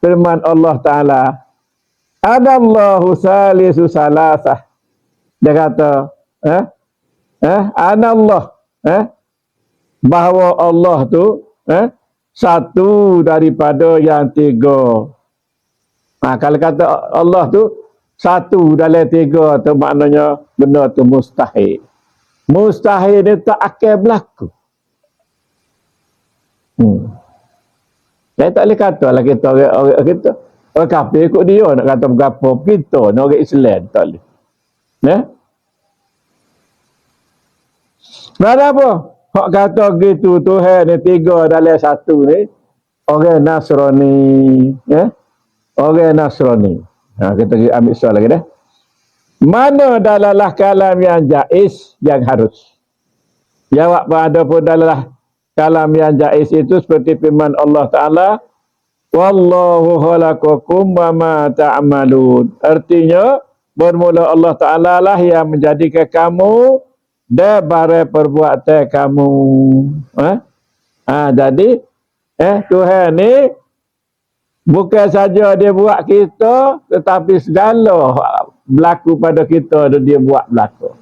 firman Allah Ta'ala, Adallahu salisu salasah. Dia kata, Anallah, bahawa Allah tu satu daripada yang tiga. Kalau kata Allah tu satu dalam tiga tu maknanya benda tu mustahil. Mustahil dia tak akan berlaku. Saya tak boleh kata lah kita orang kita. Orang kafir ikut dia nak kata berapa kita ni orang Islam tak boleh. Berapa apa? Hak kata gitu Tuhan ni tiga dalam satu ni orang Nasrani, orang Nasrani. Kita ambil soal lagi dah. Mana dalalah kalam yang jaiz yang harus? Jawab pada pun dalalah kalam yang jaiz itu seperti firman Allah Ta'ala, Wallahu khalaqakum wa ma ta'malun. Artinya, bermula Allah Ta'ala lah yang menjadikan kamu daripada perbuatan kamu. Jadi, Tuhan ni bukan saja dia buat kita, tetapi segala berlaku pada kita dia buat berlaku.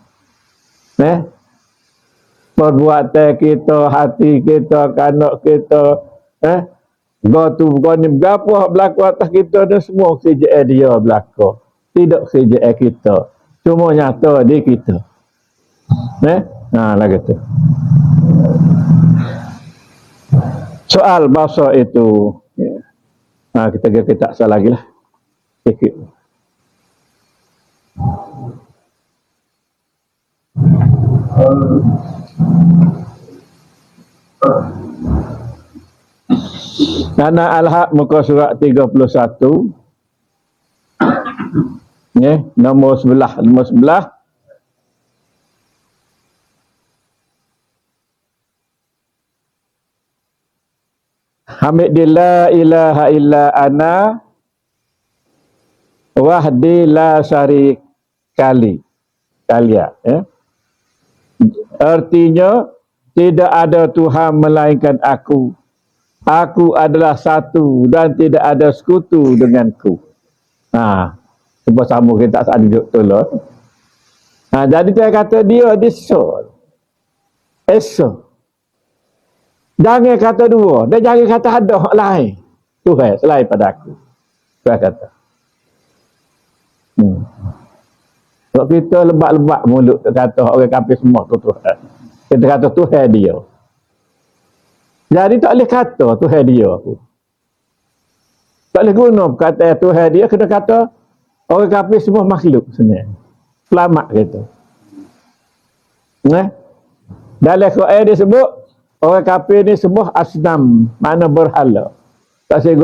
Perbuatan kita, hati kita, kanak kita, berapa berlaku atas kita ni semua kerjaan dia berlaku. Tidak kerjaan kita. Cuma nyata di kita. Lagi tu. Soal bahasa itu. Kita tak salah lagi lah. Sikit. Nana Al-Haq muka surat 31. Nombor 11. Hamidillah ilaha illa ana wahdi la syarik kalia. Artinya tidak ada Tuhan melainkan aku. Aku adalah satu dan tidak ada sekutu denganku. Sebab sama kita tak ada tolong. Jadi dia kata dia disol. Esok. Jangan kata dua. Dan jangan kata ada hak lain. Tuhan selain pada aku. Tuhan kata. Kalau kita lebat-lebat mulut kata orang kafir semua tu Tuhan. Kita kata Tuhan dia. Jadi tak boleh kata Tuhan dia aku. Tak boleh guna kata Tuhan dia. Kena kata orang kafir semua makhluk sebenarnya. Selamat gitu. Dalam Quran dia sebut orang kafir ni semua asnam, mana berhala. Tak saya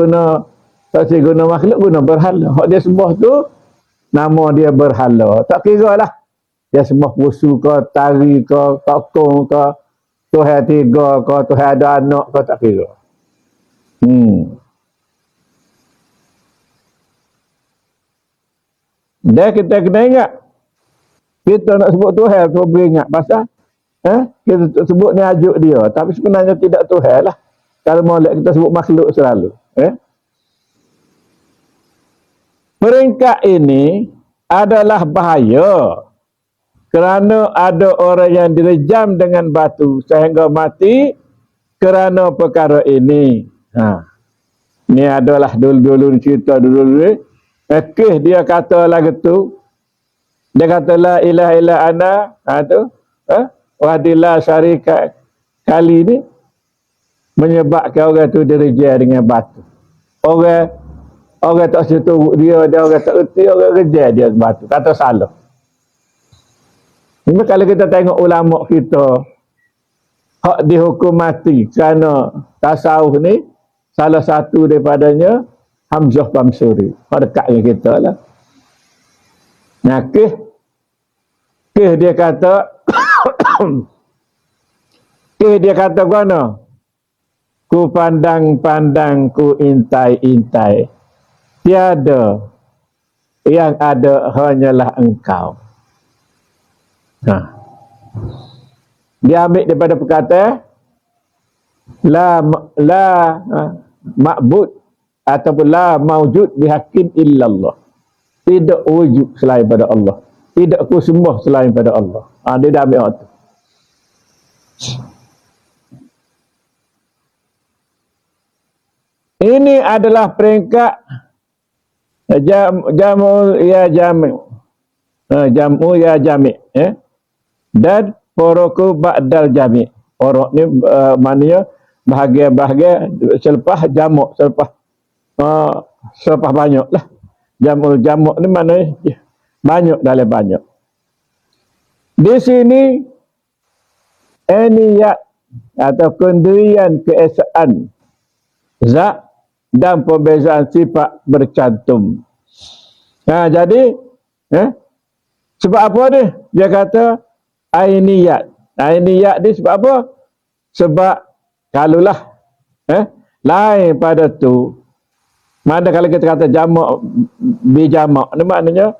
guna makhluk, guna berhala. Hak dia semua tu nama dia berhala. Tak kira lah. Dia semua pusu ke, tari ke, tokong ke, Tuhan tiga ke, Tuhan ada anak ke, tak kira. Dan kita kena ingat. Kita nak sebut Tuhan, kita beringat pasal kita sebut ni ajuk dia. Tapi sebenarnya tidak Tuhan lah. Kalau molek kita sebut makhluk selalu. Peringkat ini adalah bahaya. Kerana ada orang yang direjam dengan batu sehingga mati kerana perkara ini. Ini adalah dulu-dulu cerita dulu-dulu. Dia kata lagu tu. Dia kata la ilaha illa ana. Wahdilah syarikat kali ni menyebabkan orang tu direjam dengan batu. Orang tak setuju dia orang tak erti, orang rejam dia batu. Kata salah. Ini kalau kita tengok ulama kita hak dihukum mati kerana tasawuf ni, salah satu daripadanya Hamzah Bamsuri. Hak dekat dengan kita lah. Nah, dia kata dia kata mana? Ku pandang-pandang, ku intai-intai. Tiada yang ada hanyalah engkau. Dia ambil daripada perkataan la ma'bud ataupun la maujud bihaqqin illallah. Tidak wujud selain pada Allah. Tidak kusembah selain pada Allah. Dia dah ambil tu. Ini adalah peringkat jamu ya jami. Jamu ya jami. Dan poroku ba'dal jami. Porok ni maknanya bahagia-bahagia selepas jamak. Selepas banyak lah. Jamak ni maknanya banyak dalam banyak. Di sini niyat atau kendirian keesaan zat dan perbezaan sifat bercantum. Jadi sebab apa dia? Dia kata ainiyat. Ainiyat ni sebab apa? Sebab kalulah lain pada tu. Mana kalau kita kata jamak bijamak ni maknanya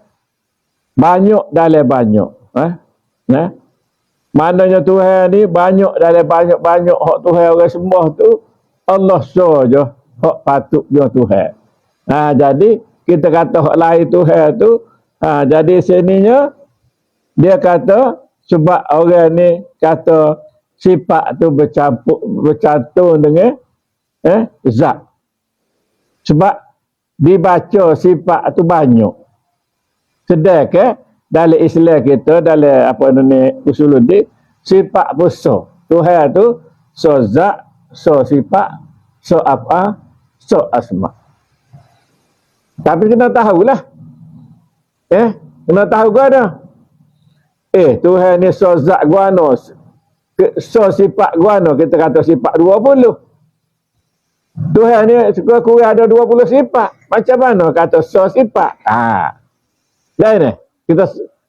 banyak dalam banyak. Maknanya Tuhan ni banyak dalam banyak hak Tuhan orang sembah tu Allah saja hak patut dia Tuhan. Jadi kita kata hak lain Tuhan tu, jadi sininya dia kata sebab orang ni kata sifat tu bercantum dengan zat. Sebab dibaca sifat tu banyak. Sedangkan dalam Islam kita, dalam apa ni usuluddin, sifat besar. Tuhan tu so zat, so sifat, so apa, so asma. Tapi kena tahulah. Kena tahu gua dah. Tuhan ni so zat guano, so sifat guano, kita kata sifat 20. Tuhan ni kurang ada 20 sifat. Macam mana kata so sifat? Lain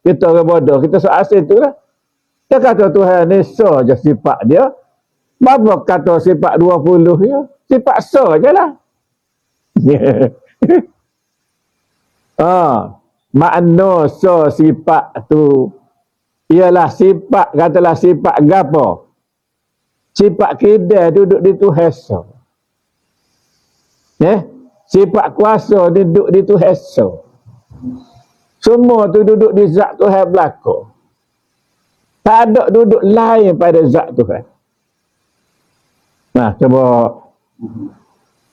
kita orang bodoh, kita so asal tu lah. Dia kata Tuhan ni so je sifat dia. Bapa kata sifat 20 ya. Sifat so je lah. Makna so sifat tu ialah sifat, katalah sifat gapo? Sifat kidal duduk di Tuhan so. Sifat kuasa duduk di Tuhan so. Semua tu duduk di zat Tuhan belaka. Tak ada duduk lain pada zat Tuhan.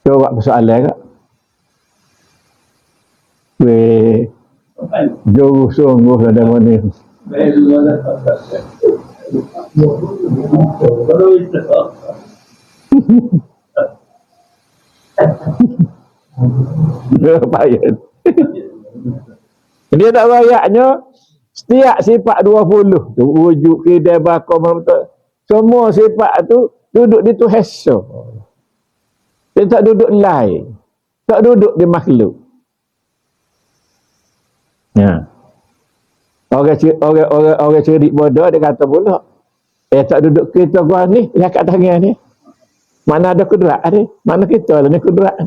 Coba persoalan kak. Jauh sungguh lah demo ni. Payah. Dia tak bayaknya setiap sifat 20 tu wujud kidal bakar betul. Semua sifat tu duduk di Tuhan so. Dia tak duduk lain. Tak duduk di makhluk. Orang cerik bodoh dia kata pula tak duduk kita gua ni yang kat tangan ni. Mana ada kudrat ni? Mana kita lah ni kudrat.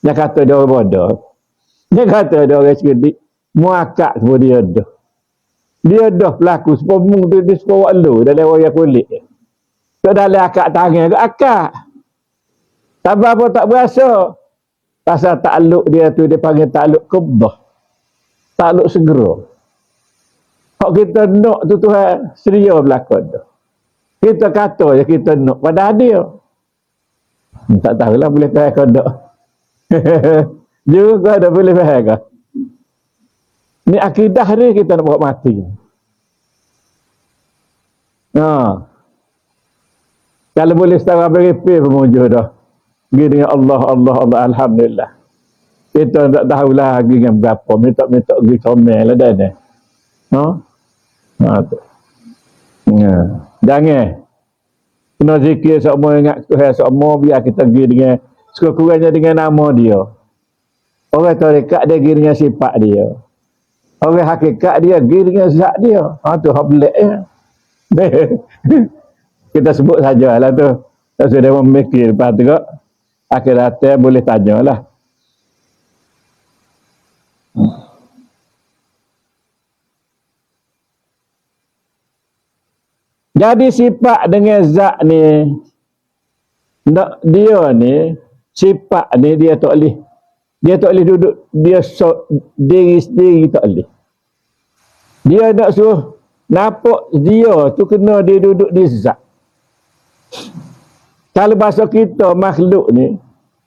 Dia kata dia orang bodoh. Dia kata dia orang cerik. Muakat semua dia dah. Dia dah pelaku sepomung dia sepawa lu dalam wayang kulit. So dalam akak tangan ke akak. Tapi apa tak berasa. Pasal takluk dia tu dia panggil takluk kebah. Takluk segera. Kalau kita nak tu Tuhan seria belakang tu. Kita kata je kita nak pada dia. Tak tahulah boleh faham ke tak. Juga ada boleh faham ke. Ni akidah ni kita nak buat mati. Kalau boleh setara beripir pun mujur dah. Pergi dengan Allah, Alhamdulillah. Kita tak tahu lagi dengan berapa. Minta pergi comel lah dah. Jangan. Kena zikir semua, ingat Tuhan semua, biar kita pergi dengan sekurang-kurangnya dengan nama dia. Orang tarekat dia pergi dengan sifat dia. Orang hakikat dia pergi dengan zat dia. Tu hak pelik ya. Kita sebut sajalah tu. Tak sudah memikir lepas tu kok. Akhiratnya boleh tanyalah. Jadi sifat dengan zat ni, dia ni, sifat ni dia tak boleh Dia tak boleh duduk, dia diri sendiri tak boleh. Dia nak suruh nampak dia tu kena dia duduk di zat. Kalau bahasa kita makhluk ni,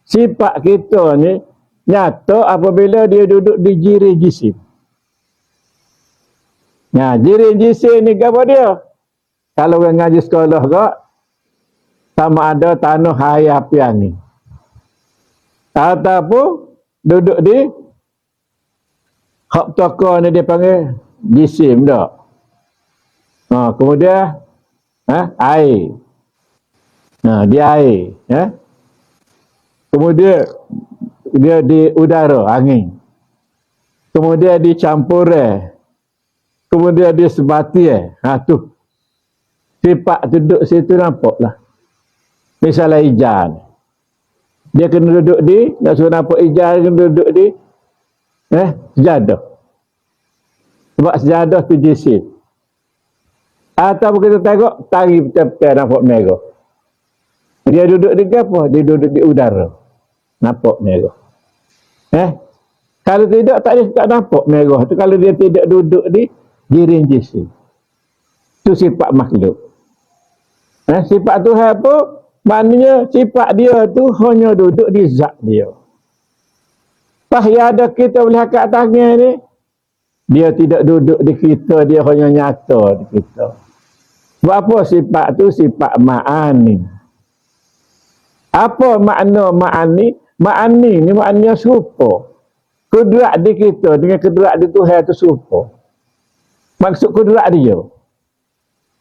sifat kita ni nyata apabila dia duduk di jirim jisim. Nah, jirim jisim ni apa dia? Kalau orang ngaji sekolah kak, sama ada tanah air api angin. Ataupun duduk di hak toko ni dia panggil jisim dah. Kemudian air. Dia air. Kemudian dia di udara, angin. Kemudian dicampur. Kemudian dia sebati. Tu. Sifat duduk situ nampak lah. Misalnya ijan. Dia kena duduk di, nak suruh nampak ijan, kena duduk di sejadah. Sebab sejadah tu jisim. Atau kita tengok, tari betul-betul nampak merah. Dia duduk di apa? Dia duduk di udara. Nampak merah. Kalau tidak, tak nampak merah. Tu kalau dia tidak duduk di jirim jisim. Itu sifat makhluk. Sifat Tuhan apa? Maknanya sifat dia tu hanya duduk di zat dia. Yang ada kita boleh kat tangan ni, dia tidak duduk di kita, dia hanya nyata di kita. Sebab apa sifat tu? Sifat ma'ani. Apa makna ma'ani? Ma'ani ni maknanya serupa. Kudrat di kita dengan kudrat di Tuhan tu serupa. Maksud kudrat dia.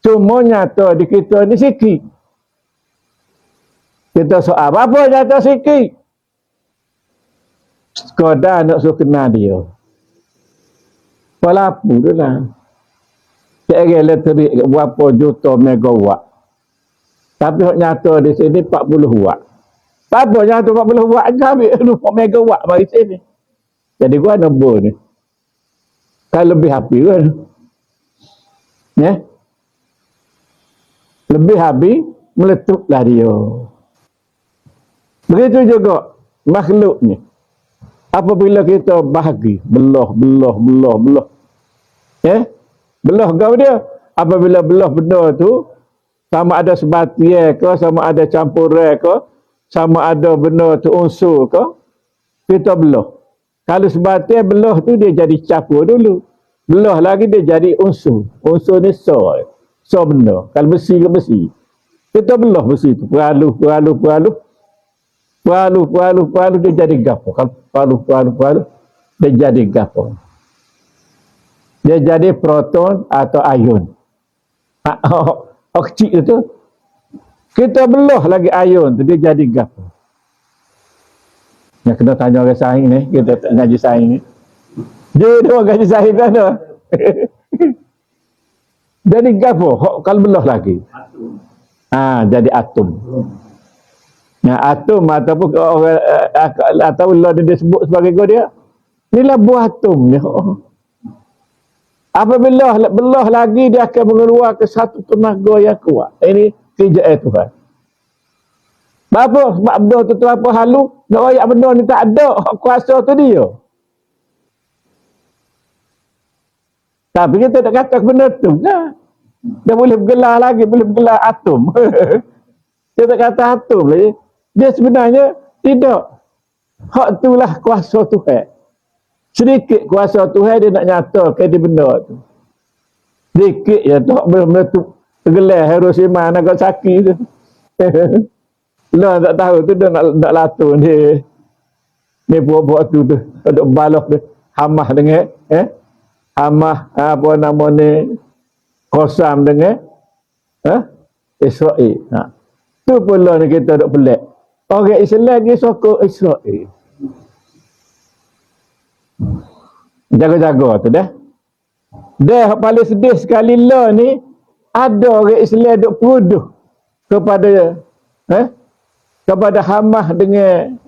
Cuma nyata di kita ni sikit. Kita soal, apa nyata sikit? Sekadar nak suruh kenal dia. Walaupun tu lah. Kira elektrik berapa juta megawatt. Tapi hak nyata di sini 40 watt. Apa nyata 40 watt je ambil 20 megawatt mari sini. Jadi gua nombor ni. Kalau lebih api kan. Lebih habis meletuplah dia. Begitu juga makhluk ni. Apabila kita bahagi belah. Belah kau dia. Apabila belah benda tu sama ada sebati ke, sama ada campur ke, sama ada benda tu unsur ke, kita belah. Kalau sebati belah tu dia jadi campur dulu. Belah lagi dia jadi unsur. Unsur ni so benda. Kalau besi ke besi. Kita belah besi tu. Peralu. Dia jadi gapo. Kalau peralu. Dia jadi gapo. Dia jadi proton atau ion. Kecil itu. Kita belah lagi ion tu. Dia jadi gapo. Yang kena tanya orang sains ni. Kita tak ngaji sains ni. Dia ngaji sains kan ada. Jadi gapo? Kalau belah lagi. Jadi atom. Atom ataupun orang atau Allah dia sebut sebagai kau dia. Inilah buah atom ni. Apabila belah lagi dia akan mengeluarkan satu tenaga yang kuat. Ini kerja Tuhan. Apa? Sebab benda tu terlalu halu. Nak rayak benda ni tak ada. Kuasa tu dia. Tapi kita tak kata benda tu lah. Dia boleh bergelar lagi. Boleh bergelar atom. Kita tak kata atom lagi. Dia sebenarnya tidak. Hak itulah kuasa Tuhan. Sedikit kuasa Tuhan dia nak nyatakan di benda tu. Sedikit je tu. Benda tu tergelar Hiroshima Nagasaki tu. Lah tak tahu tu dia nak latun dia. Ni buat-buat tu tu. Duk balah tu. Hamah dengan Hamah apa nama ni Kosam dengan Israel. Tu pula ni kita duk pelik. Orang Islam dia sokong Israel. Jaga-jaga tu dah. Dia paling sedih sekali lah ni ada orang Islam duk peruduh kepada kepada Hamah dengan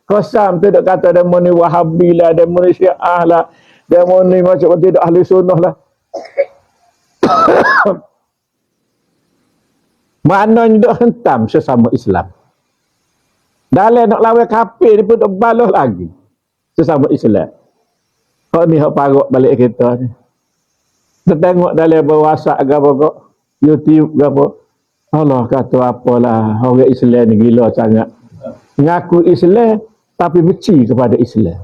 Kosam tu duk kata demo ni Wahabi lah, demo ni Syiah lah, demo ni macam tidak ahli sunnah lah. Maknanya duk hentam sesama Islam. Dalam nak lawan kafir ni pun duk balah lagi. sesama Islam. Kau ni hak parok balik kita ni. Kita tengok dalam WhatsApp ke apa kok, YouTube ke apa. Allah kata apalah, orang Islam ni gila sangat. Ngaku Islam tapi benci kepada Islam.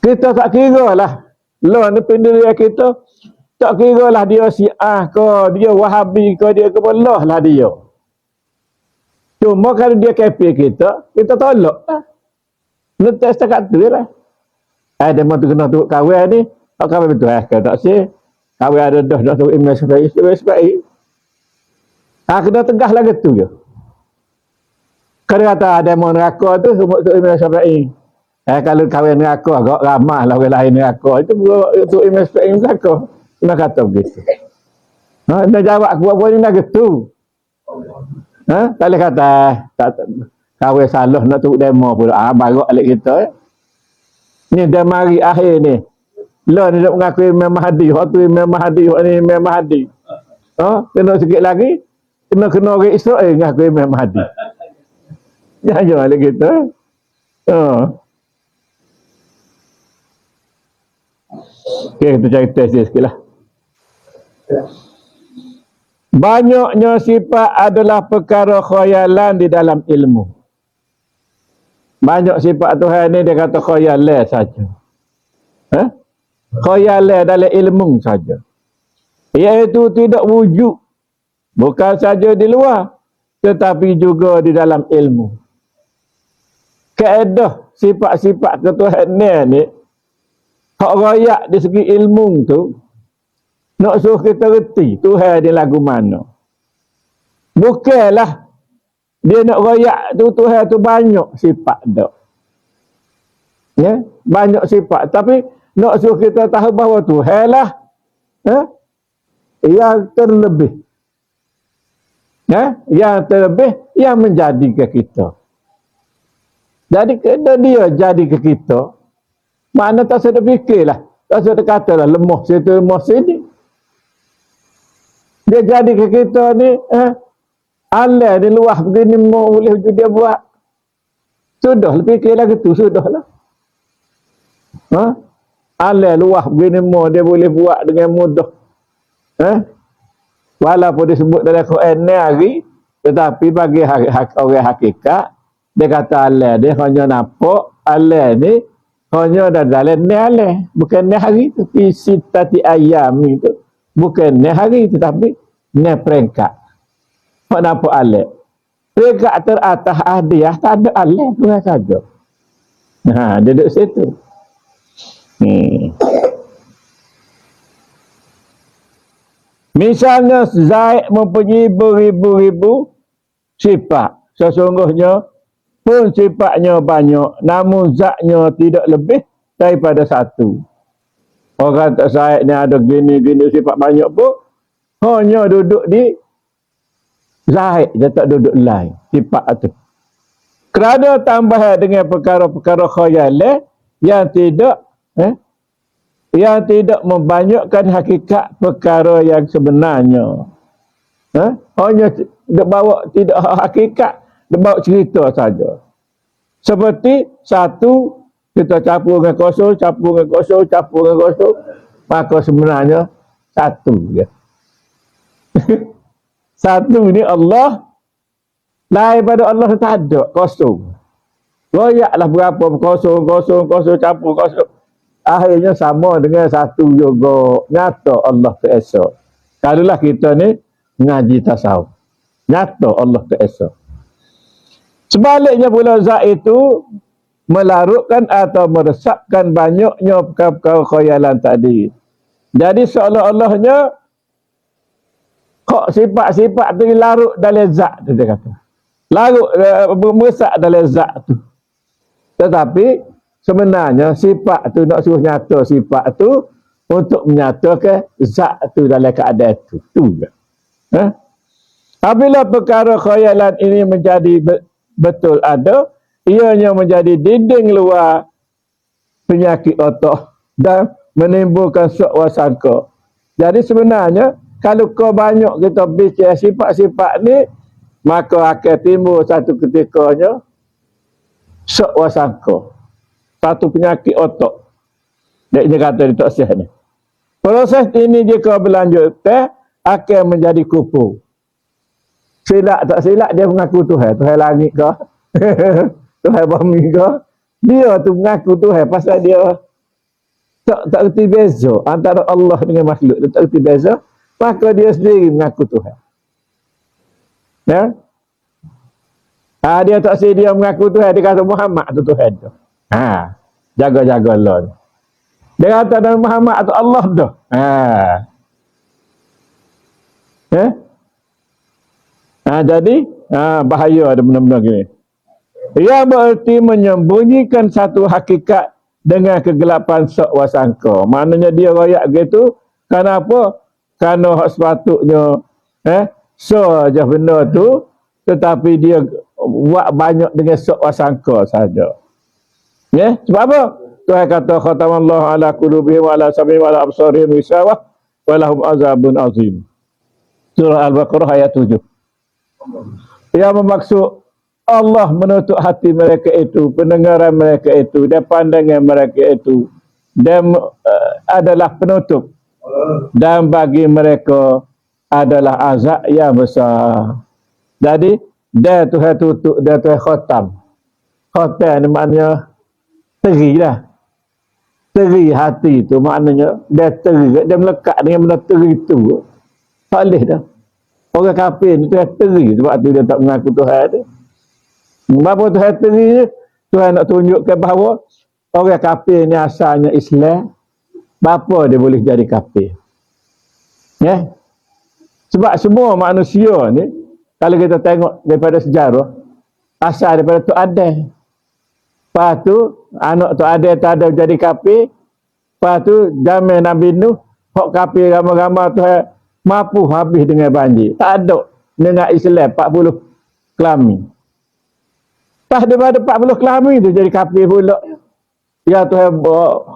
Kita tak kira lah. Lah ni pendirian kita tak kira lah dia Syiah ke, dia Wahabi ke, dia ke Allah lah dia. Cuma kalau dia kafir kita tolak lah. Letak setakat tu lah. Dia mahu kena tu kawan ni, kawan betul kalau tak sih. Kawan ada dah tu Imam Syafi'i. Kena tegah lagi tu je. Kalau kata ada mau neraka tu untuk Imam Syafi'i. Kalau kawan neraka agak ramah lah orang lain neraka. Itu untuk Imam Syafi'i neraka. Kena kata begitu. Dia jawab aku buat ni lagi tu. Tak boleh kata kawan salah nak turut demo pun. Barak alik kita. Ni dah mari akhir ni. Lah ni nak mengaku Imam Mahdi. Waktu Imam Mahdi, waktu ni Imam Mahdi. Kena sikit lagi. Kena orang Israel mengaku Imam Mahdi. Jangan alik kita. Okay, kita cari test dia sikit lah. Banyaknya sifat adalah perkara khayalan di dalam ilmu. Banyak sifat Tuhan ni dia kata khayalan saja. Khayalan dalam ilmu saja. Iaitu tidak wujud. Bukan saja di luar, tetapi juga di dalam ilmu. Kaedah sifat-sifat ketuhanan ni, hak rayak di segi ilmu tu, nak suruh kita reti Tuhan dia lagu mana. Bukanlah dia nak rayak tu Tuhan tu banyak sifat dah. Ya, banyak sifat tapi nak suruh kita tahu bahawa Tuhan lah yang terlebih. Yang terlebih yang menjadi ke kita. Jadi kena dia jadi ke kita. Mana tak sedar fikirlah. Tak sedar katalah lemah situ lemah sini. Dia jadi ke kita ni, Allah ni luah begini mau boleh dia buat. Sudah fikir lagi tu, sudahlah. Allah luah begini mau dia boleh buat dengan mudah. Walaupun disebut dalam Quran ni hari, tetapi bagi orang hakikat, dia kata Allah dia hanya nampak Allah ni hanya dalam ni Allah. Bukan ni hari tu. Fi sitati ayam itu. Bukan ni hari tetapi ni peringkat. Hak nampak Allah. Peringkat teratas hadiah tak ada Allah tu saja. Dia duduk situ. Misalnya Zaid mempunyai beribu-ribu sifat. Sesungguhnya pun sifatnya banyak, namun zatnya tidak lebih daripada satu. Orang tak Zaid ni ada gini-gini sifat banyak pun, hanya duduk di Zaid, dia tak duduk lain sifat itu. Kerana tambahan dengan perkara-perkara khayalah yang tidak membanyakkan hakikat perkara yang sebenarnya. Hanya dia bawa tidak hakikat, dia bawa cerita saja. Seperti satu kita campur dengan kosong, campur dengan kosong, campur dengan kosong, maka sebenarnya satu je. Satu ni Allah, lain pada Allah tak ada, kosong. Royaklah berapa kosong, campur kosong. Akhirnya sama dengan satu juga. Nyata Allah Esa. Kalaulah kita ni ngaji tasawuf, nyata Allah Esa. Sebaliknya pula zat itu melarutkan atau meresapkan banyaknya perkara khayalan tadi. Jadi seolah-olahnya kok sifat-sifat tu larut dalam zat tu dia kata. Larut meresak dalam zat tu. Tetapi sebenarnya sifat tu nak suruh nyata sifat tu untuk menyatakan zat tu dalam keadaan tu. Tu je. Apabila perkara khayalan ini menjadi betul ada, ianya menjadi dinding luar penyakit otak dan menimbulkan syok wasangka. Jadi sebenarnya kalau kau banyak kita bicara sifat-sifat ni, maka akan timbul satu ketikanya syok wasangka. satu penyakit otak. Dia kata dia tak sihat ni. Proses ini jika berlanjut akan menjadi kupu. Silap tak silap dia mengaku Tuhan. Tuhan langit ke? Tuhan bumi ke? Dia tu mengaku Tuhan pasal dia tak erti beza antara Allah dengan makhluk. Dia tak erti beza. Maka dia sendiri mengaku Tuhan. Ya? Dia tak sedia mengaku Tuhan. Dia kata Muhammad tu Tuhan tu. Jaga-jaga Allah. Dia kata dan Muhammad tu Allah tu. Jadi bahaya ada benda-benda gini. Ia berarti menyembunyikan satu hakikat dengan kegelapan sok wasangka. Maknanya dia royak gitu. Kenapa? Kerana hak sepatutnya saja benda tu, tetapi dia buat banyak dengan sok wasangka saja. Ya, sebab apa? Tuhan kata khatamallahu ala qulubihim wa ala sam'ihim wa ala absarihim ghishawah wa lahum azabun azim. Surah Al-Baqarah ayat 7. Yang bermaksud Allah menutup hati mereka itu, pendengaran mereka itu, dan pandangan mereka itu, dan adalah penutup, dan bagi mereka adalah azab yang besar. Jadi dia Tuhan tutup, dia Tuhan khatam. Khatam ni maknanya teri lah. Teri hati tu maknanya dia teri, dia melekat dengan benda teri tu. Tak boleh dah. Orang kafir ni Tuhan teri sebab tu dia tak mengaku Tuhan tu. Kenapa Tuhan teri? Tuhan nak tunjukkan bahawa orang kafir ni asalnya Islam. Bapa dia boleh jadi kafir. Ya? Sebab semua manusia ni, kalau kita tengok daripada sejarah, asal daripada Tok Adam. Lepas tu, anak Tok Adam tak ada jadi kafir. Lepas tu, zaman Nabi Nuh, hak kafir ramai-ramai Tuhan mampu habis dengan banjir. Tak ada dengan Islam 40 kelamin. Lepas daripada 40 kelamin tu jadi kafir pula. Ya Tuhan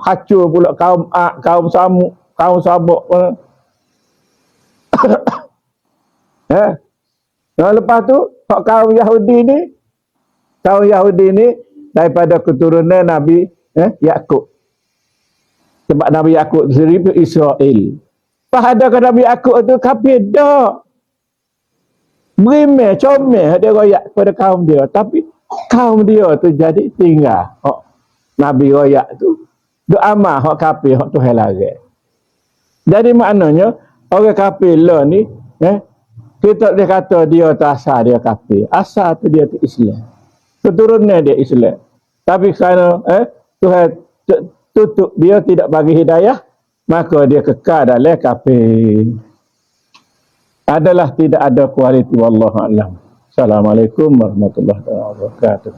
hancur pula kaum Ad, kaum Samud, kaum Sabak. Lepas tu kaum Yahudi ni daripada keturunan Nabi Yakub. Sebab Nabi Yakub sendiri Israel. Pada Nabi Yakub tu kafir dah. Berimeh, comel dia royak kepada kaum dia. Tapi kaum dia tu jadi tinggal. Nabi royak tu duk amal hak kafir hak Tuhan larang. Jadi maknanya orang kafir lah ni kita dia kata dia tu asal dia kafir. Asal tu dia tu Islam. Keturunan dia Islam. Tapi kerana Tuhan tutup dia tidak bagi hidayah, maka dia kekal dalam kafir. Adalah tidak ada kualiti wallahu a'lam. Assalamualaikum warahmatullahi wabarakatuh.